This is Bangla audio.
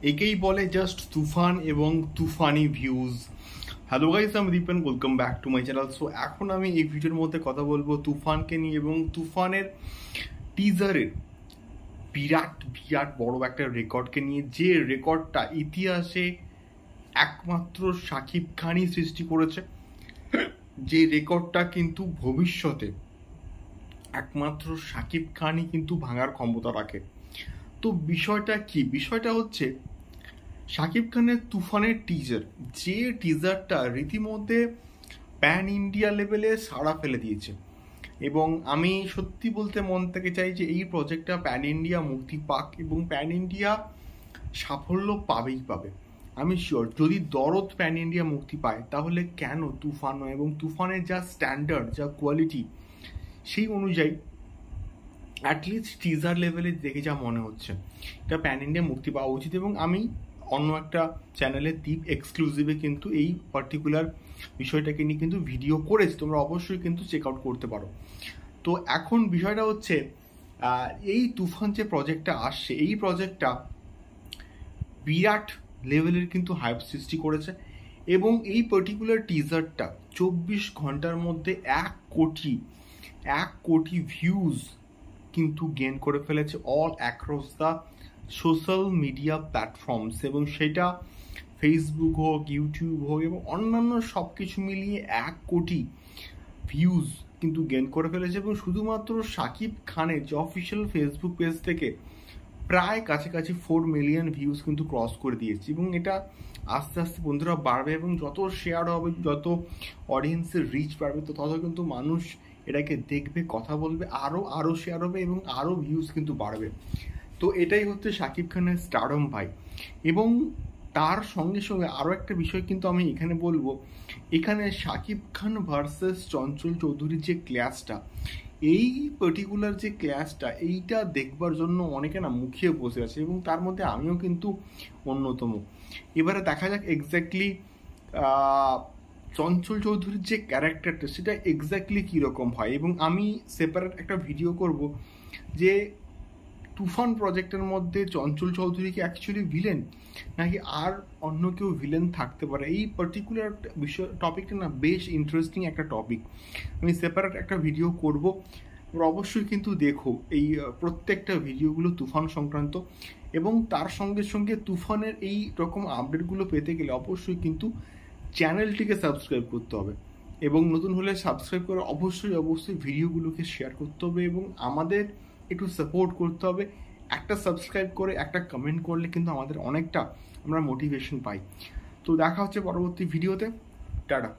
একেই বলে জাস্ট তুফান এবং তুফানি ভিউজ। হ্যালো গাইস, আমি Dipen, welcome back to my channel. So এখন আমি এই ভিডিওর মধ্যে কথা বলবো তুফানকে নিয়ে এবং তুফানের টিজারের বিরাট বিরাট বড় একটা রেকর্ডকে নিয়ে, যে রেকর্ডটা ইতিহাসে একমাত্র শাকিব খানই সৃষ্টি করেছে, যে রেকর্ডটা কিন্তু ভবিষ্যতে একমাত্র শাকিব খানই কিন্তু ভাঙার ক্ষমতা রাখে। তো বিষয়টা কি? বিষয়টা হচ্ছে শাকিব খানের তুফানের টিজার, যে টিজারটা রীতিমধ্যে প্যান ইন্ডিয়া লেভেলে সাড়া ফেলে দিয়েছে। এবং আমি সত্যি বলতে মন থেকে চাই যে এই প্রজেক্টটা প্যান ইন্ডিয়া মুক্তি পাক এবং প্যান ইন্ডিয়া সাফল্য পাবেই পাবে। আমি শিওর যদি দরদ প্যান ইন্ডিয়া মুক্তি পায় তাহলে কেন তুফান নয়? এবং তুফানের যা স্ট্যান্ডার্ড, যা কোয়ালিটি, সেই অনুযায়ী অ্যাটলিস্ট টিজার লেভেলে দেখে যা মনে হচ্ছে এটা প্যান ইন্ডিয়া মুক্তি পাওয়া উচিত। এবং আমি অন্য একটা চ্যানেলে দ্বীপ এক্সক্লুসিভে কিন্তু এই পার্টিকুলার বিষয়টাকে নিয়ে কিন্তু ভিডিও করেছি, তোমরা অবশ্যই কিন্তু চেক আউট করতে পারো। তো এখন বিষয়টা হচ্ছে এই তুফান যে প্রজেক্টটা আসছে, এই প্রজেক্টটা বিরাট লেভেলের কিন্তু হাইপ সৃষ্টি করেছে। এবং এই পার্টিকুলার টিজারটা 24 ঘন্টার মধ্যে 1 কোটি ভিউজ কিন্তু গেইন করে ফেলেছে all across the social media platforms. এবং সেটা ফেসবুক হোক, ইউটিউব হোক এবং অন্যান্য সব কিছু মিলিয়ে 1 কোটি ভিউজ কিন্তু গেইন করে ফেলেছে। এবং শুধুমাত্র শাকিব খানের যে অফিসিয়াল ফেসবুক পেজ থেকে প্রায় কাছাকাছি 4 মিলিয়ন ভিউজ কিন্তু ক্রস করে দিয়েছে। এবং এটা আস্তে আস্তে বন্ধুরা বাড়বে, এবং যত শেয়ার হবে, যত অডিয়েন্সের রিচ বাড়বে, তো তত কিন্তু মানুষ এটাকে দেখবে, কথা বলবে, আরও শেয়ার হবে এবং আরও ভিউজ কিন্তু বাড়বে। তো এটাই হচ্ছে শাকিব খানের স্টারডম ভাই। এবং তার সঙ্গে সঙ্গে আরও একটা বিষয় কিন্তু আমি এখানে বলবো, এখানে শাকিব খান ভার্সেস চঞ্চল চৌধুরীর যে ক্ল্যাশটা, এই পার্টিকুলার যে ক্ল্যাশটা, এইটা দেখবার জন্য অনেকে না মুখিয়ে বসে আছে এবং তার মধ্যে আমিও কিন্তু অন্যতম। এবারে দেখা যাক এক্স্যাক্টলি চঞ্চল চৌধুরীর যে ক্যারেক্টারটা সেটা এক্স্যাক্টলি কীরকম হয়। এবং আমি সেপারেট একটা ভিডিও করব যে তুফান প্রজেক্টের মধ্যে চঞ্চল চৌধুরী কি অ্যাকচুয়ালি ভিলেন, নাকি আর অন্য কেউ ভিলেন থাকতে পারে। এই পার্টিকুলার বিষয় টপিকটা না বেশ ইন্টারেস্টিং একটা টপিক, আমি সেপারেট একটা ভিডিও করব। অবশ্যই কিন্তু দেখো এই প্রত্যেকটা ভিডিওগুলো তুফান সংক্রান্ত। এবং তার সঙ্গে সঙ্গে তুফানের এই রকম আপডেটগুলো পেতে গেলে অবশ্যই কিন্তু চ্যানেলটিকে সাবস্ক্রাইব করতে হবে। এবং নতুন হলে সাবস্ক্রাইব করে অবশ্যই ভিডিওগুলোকে শেয়ার করতে হবে এবং আমাদের একটু সাপোর্ট করতে হবে। একটা সাবস্ক্রাইব করে একটা কমেন্ট করলে কিন্তু আমাদের অনেকটা আমরা মোটিভেশন পাই। তো দেখা হচ্ছে পরবর্তী ভিডিওতে। টাটা।